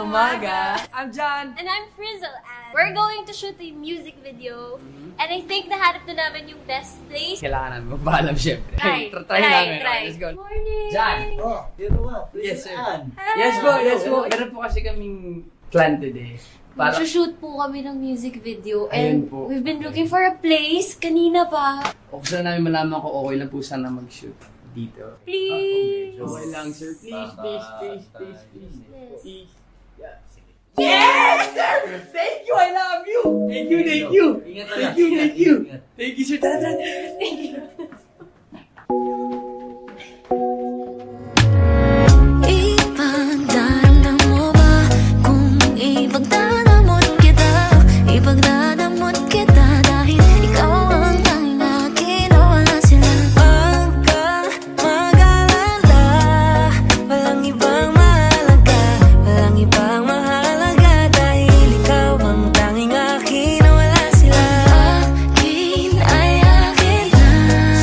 umaga. I'm John. And I'm Frizzle. And we're going to shoot a music video. And I think nahanap na namin yung best place. Kailangan namin magpaalam syempre. Try namin. try. Let's go. Morning! John. Oh, dito nga. Yes, sir. Hi. Yes po. Meron po kasi kaming plan today. Mag-shoot po kami ng music video. Ayun And po. we've been looking for a place kanina pa. O gusto namin malaman ko okay lang po sana mag-shoot dito. Please! Okay lang, sir. Please. Yes. Please. Yeah, sige. Yes, sir! Thank you! I love you! Thank you! Thank you, sir. Tara. Ipagdadamot mo ba kung ipagdadamot kita dahil ikaw ang tanging akin o wala sila. Huwag ka mag-alala, walang ibang mahalaga, dahil ikaw ang tanging akin o wala sila. Akin ay akin lang.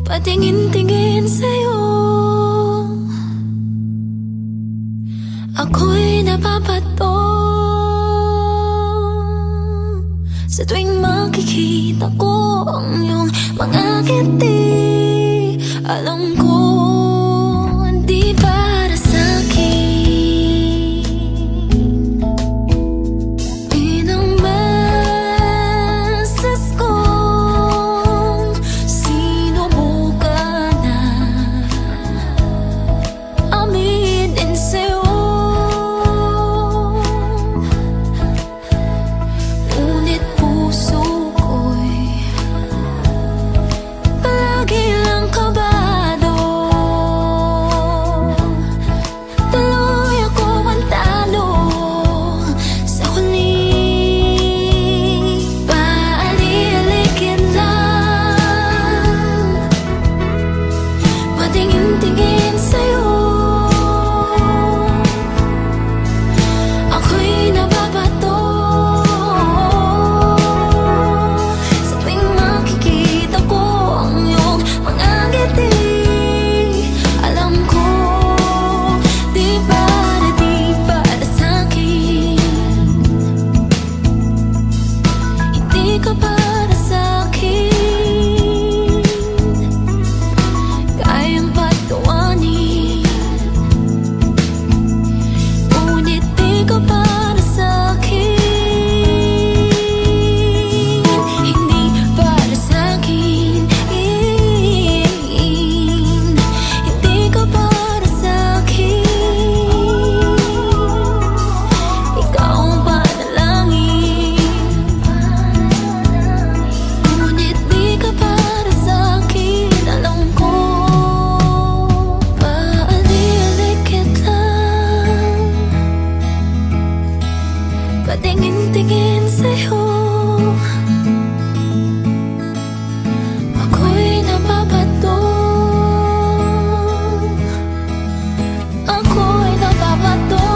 patingin-tingin sa'yo. Ako'y napapato sa tuwing makikita ko ang iyong mga ngiti. Alam ko hindi para sa'kin. Inang beses kong sinubukan na aminin sa'yo, ngunit puso ko'y palagi lang kabado. Tuloy ako ang talo sa huli. Paali-aligid lang, patingin-tingin sa'yo. Ako'y nababato sa tuwing makikita ko ang iyong mga ngiti. Alam ko di para sa'kin. Hindi ka para sa'kin, kayang patawanin, ngunit di ka para sa'kin. Hindi para sa'kin, hindi ka para sa'kin. Ikaw ang panalangin, ngunit di ka para sa'kin. Alam ko paali-aligid lang, patingin-tingin sa'yo. Ako'y nababato, ako'y nababato,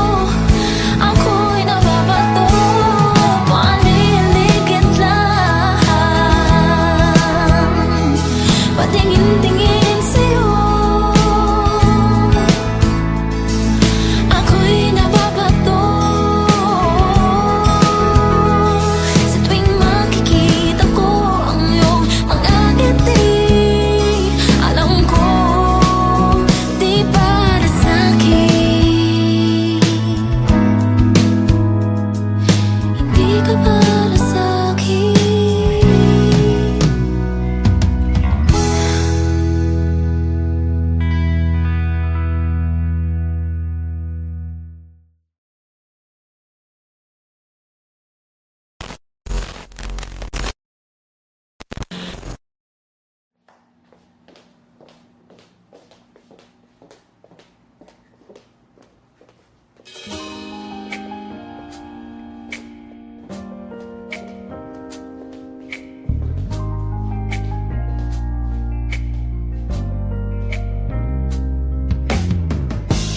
ako'y nababato. Paali-aligid lang, patingin-tingin sa'yo. Ako'y nababato sa tuwing makikita ko ang iyong mga ngiti. Alam ko di para sa'kin, hindi ka para sa'kin.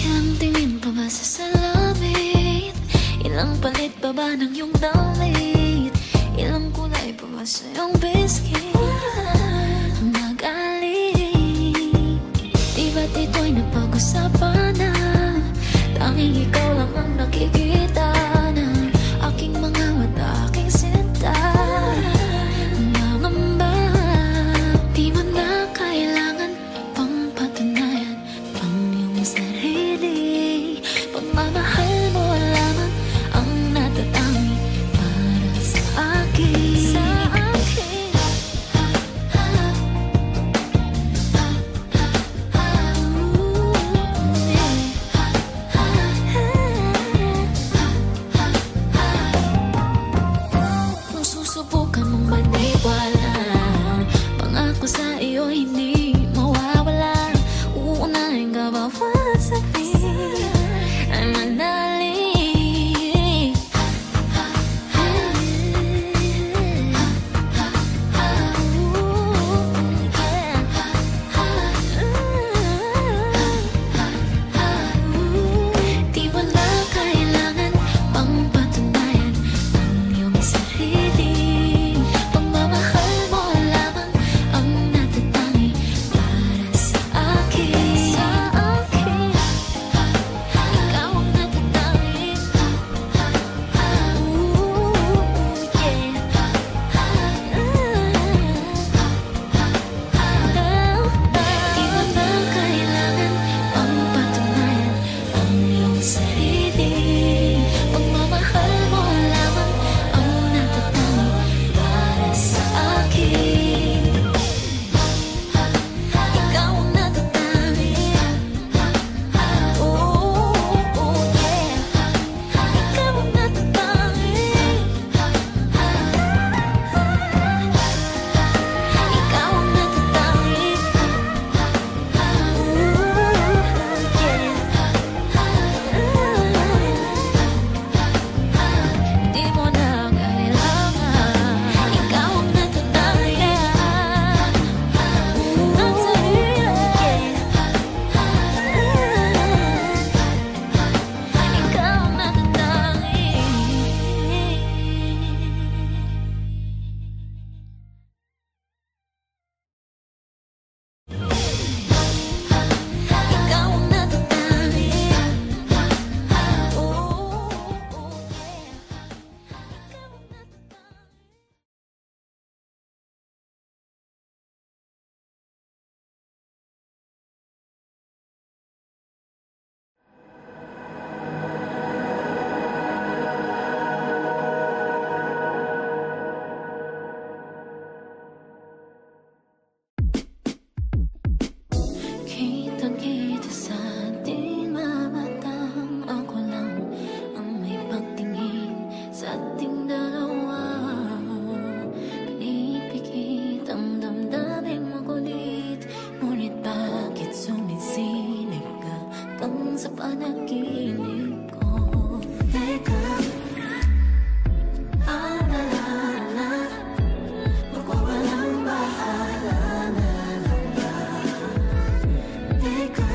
Ilang tingin pa ba sa salamin? Ilang palit pa ba ng iyong damit? Ilang kulay pa ba sa iyong biscuit? Magaling, di ba't ito'y napag-usapan na? Tanging ikaw lang ang nakikita ng aking mga mata, aking sinta. Nangangamba, di mo na kailangan pang patunayan ang iyong sarili. Pagmamahal mo lamang ang natatangi para sa akin. Iniwan kita sa ating mamatang. Ako lang ang may pagtingin sa ating dalawa. Pinipikit ang damdaming makulit, ngunit bakit sumisilip ka hanggang sa panaginip ko? Teka, alala, magwawalang bahala na lang ba? Teka,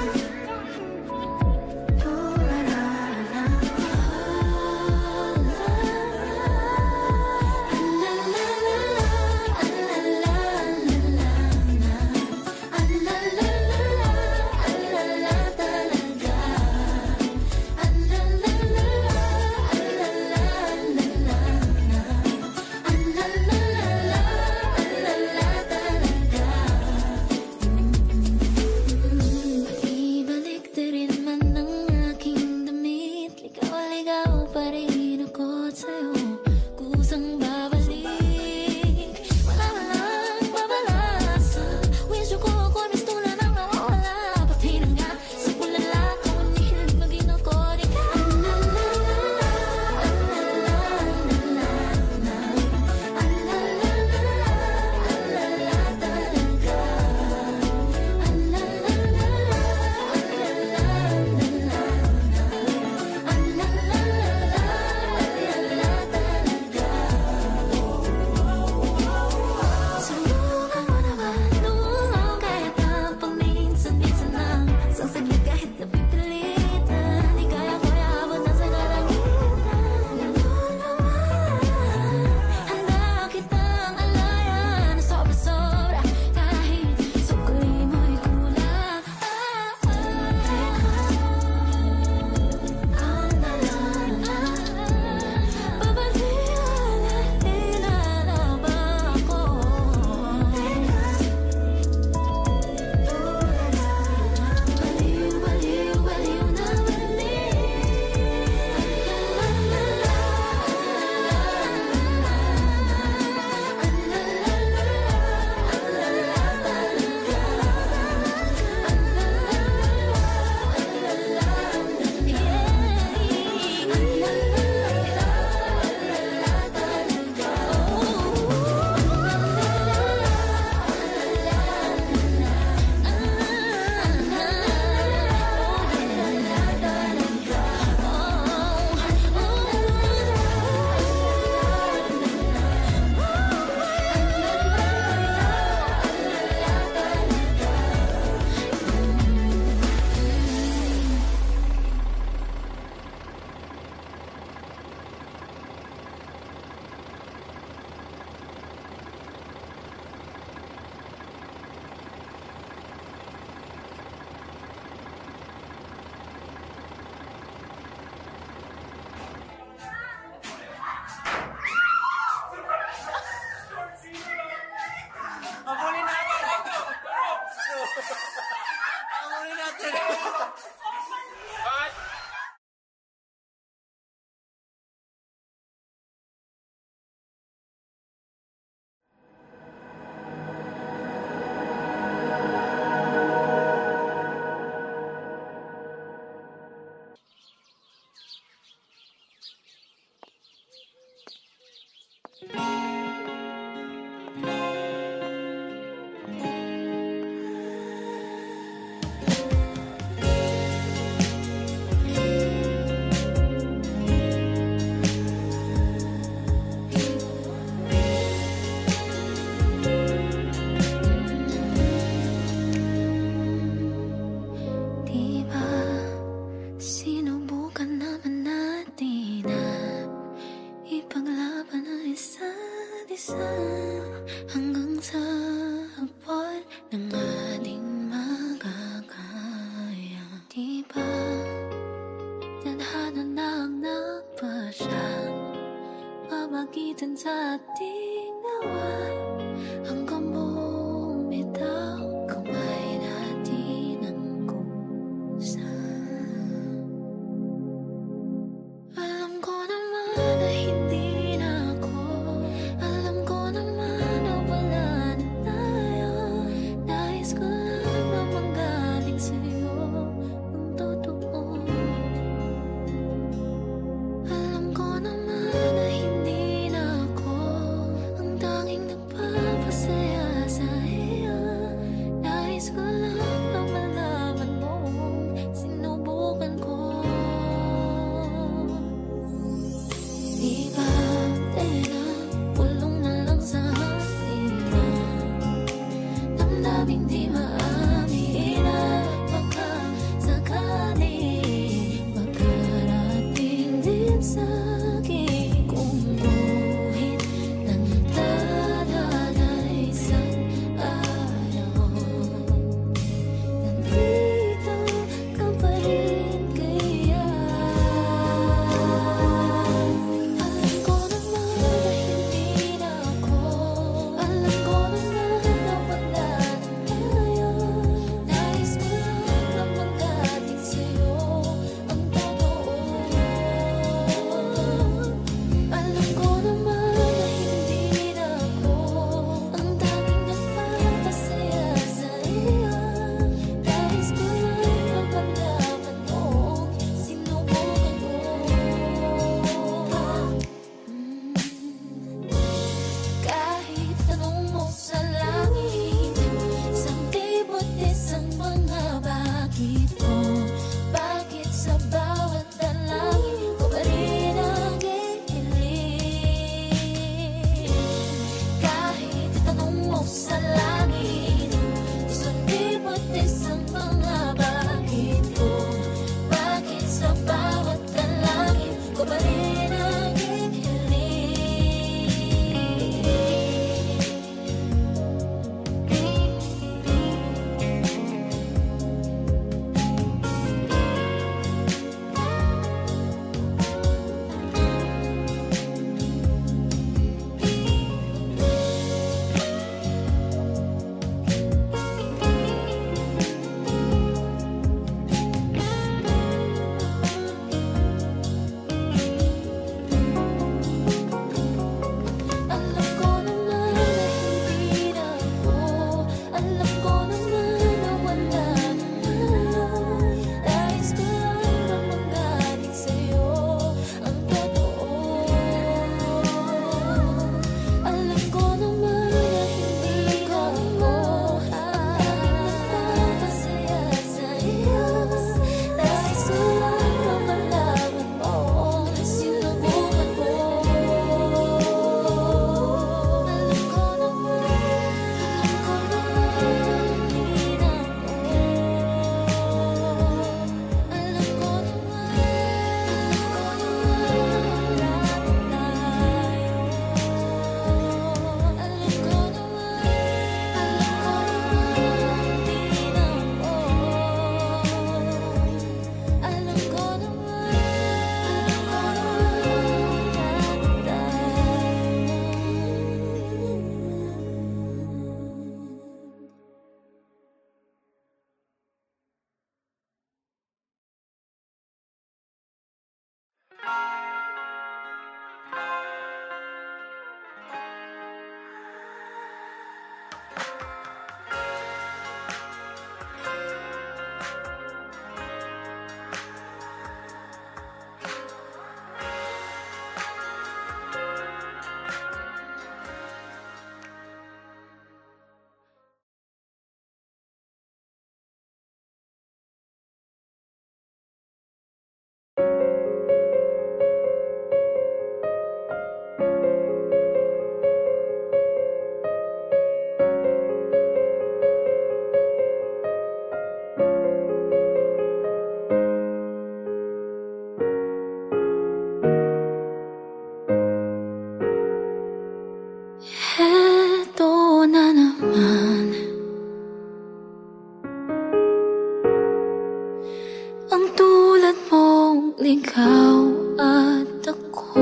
ikaw at ako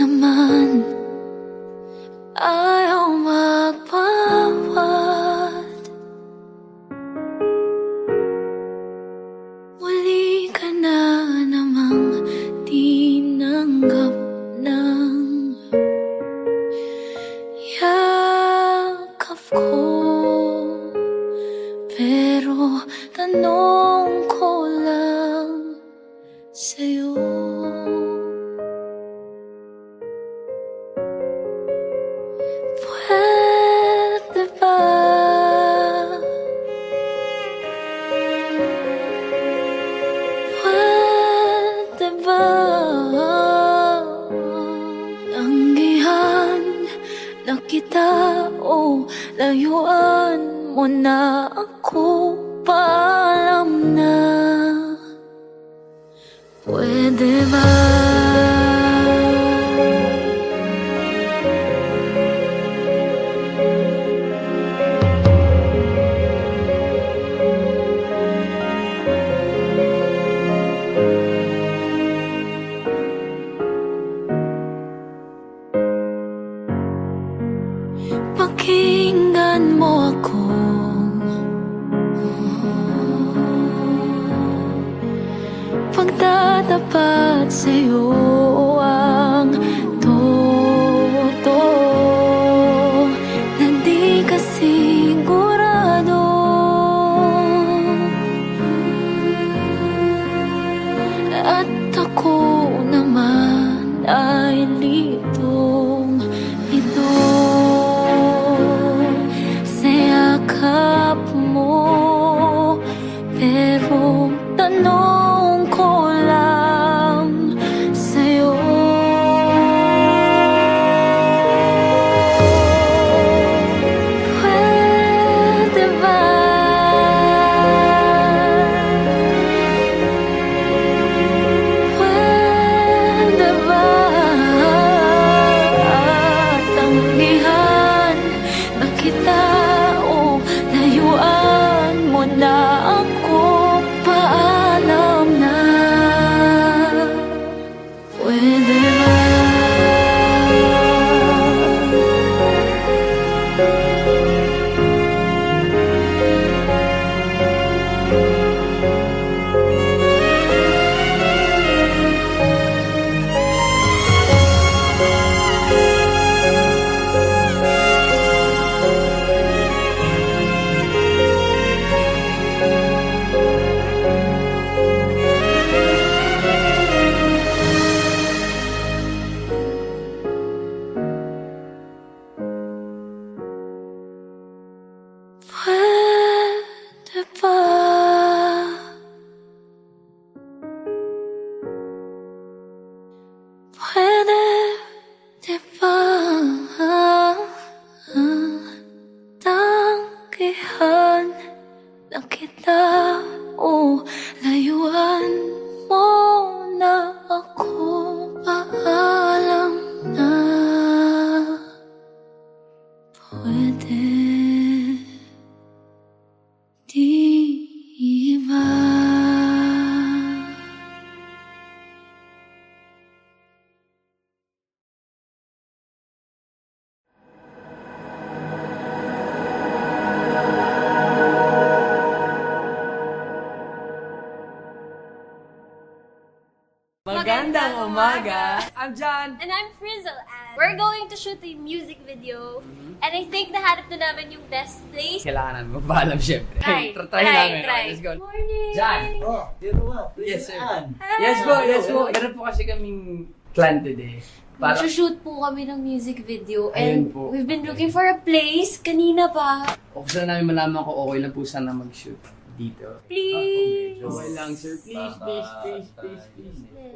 naman ayaw magpawad. Muli ka na namang tinanggap ng yakap ko. Pero tanong ko lang sa'yo, pwede ba? Pwede ba? Tanggihan na kita o layuan mo na ako, paalam na. Pwede ba? Pakinggan mo ako, pagtatapat sa'yo ang totoo na di ka sigurado. At ako naman ay litong ito sa yakap mo. Pero tanong ko lang sa'yo, pwede ba? Pwede ba? Tanggihan na kita o layuan mo na ako, paalam na. Pwede ba? Pwede ba? Pwede ba? Tanggihan na kita o layuan mo na ako, paalam na. Pwede di ba? Magandang umaga! I'm John! And I'm Frizzle, and we're going to shoot a music video. And I think nahanap na namin yung best place. Kailangan mo paalam syempre. Try namin. try. Let's go. Morning! John! Oh, dito ba? Yes, sir. Hi! Yes po. Meron po kasi kaming plan today. Mag-shoot po kami ng music video. Ayun And po. we've been looking for a place kanina pa. O gusto namin malaman ko okay lang po sana mag-shoot dito. Please! Okay lang, sir. Please. Yes.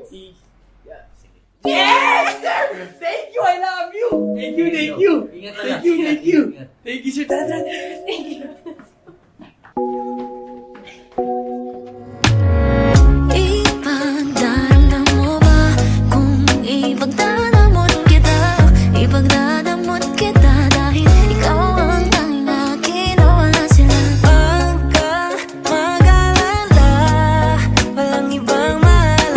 Please. Yeah. Yes, sir! Thank you! I love you! Thank you! Thank you, sir. Tara. Thank you. Ipagdadamot mo ba kung ipagdadamot kita? Ipagdadamot kita dahil ikaw ang tanging akin o wala sila. Huwag ka mag-alala, walang ibang mahalaga.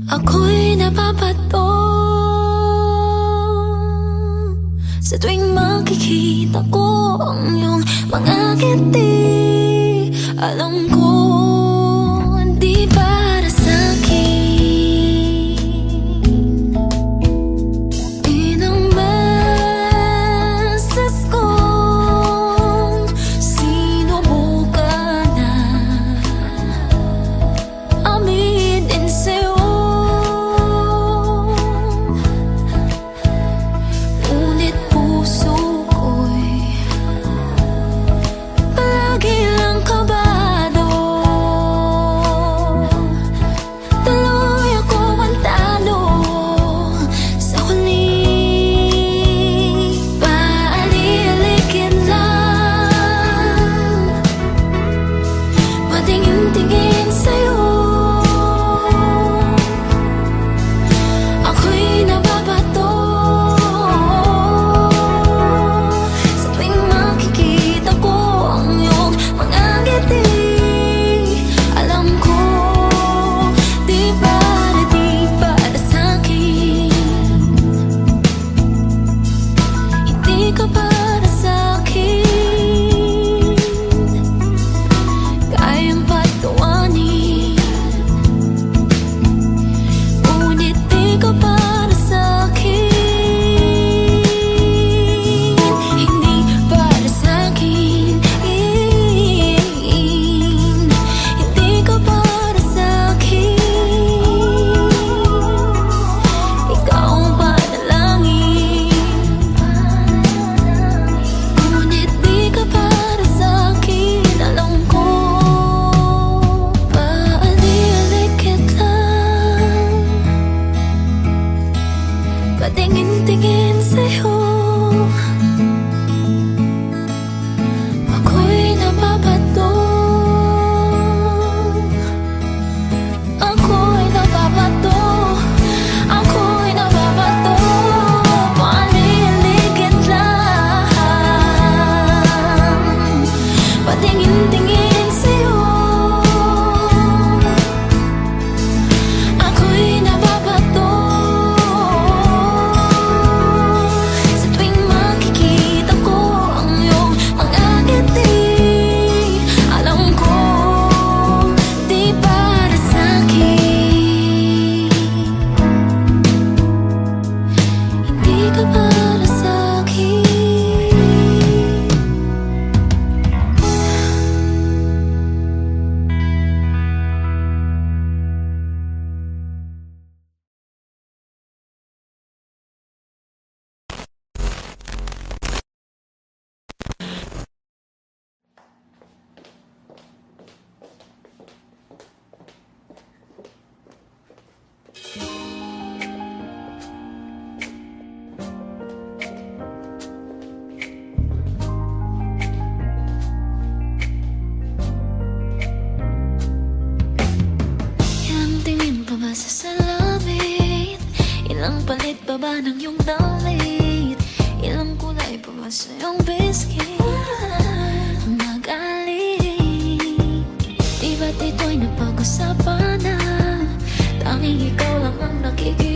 Ako'y napapato sa tuwing makikita ko ang iyong mga ngiti. Alam ko hindi para sa'kin. Inang beses kong sinubukan na aminin sa'yo, ngunit puso ko'y palagi lang kabado. Tuloy akong antalo sa huli, paali-aligid lang, patingin-tingin sa'yo. Ako'y nababato sa tuwing makikita ko ang iyong mga ngiti. Alam ko di para sa'kin. Hindi ka para sa'kin, kayang patawanin, ngunit di ka para sa'kin. Hindi para sa'kin, hindi ka para sa'kin. Ikaw ang panalangin, ngunit di ka para sa'kin. Alam ko paali-aligid lang, patingin-tingin sa'yo. Ako'y nababato, ako'y nababato, ako'y nababato, paali-aligid lang, patingin-tingin sa'yo. Ako'y nababato sa tuwing makikita ko ang iyong mga ngiti. Alam ko di para sa'kin, hindi ka para sa'kin. Ilang tingin pa ba sa salamin? Ilang palit pa ba ng iyong dalit? Ilang kulay pa ba sa iyong biscuit? Magaling, di ba't ito'y napag-usapan na? Tanging ikaw lang ang nakikita.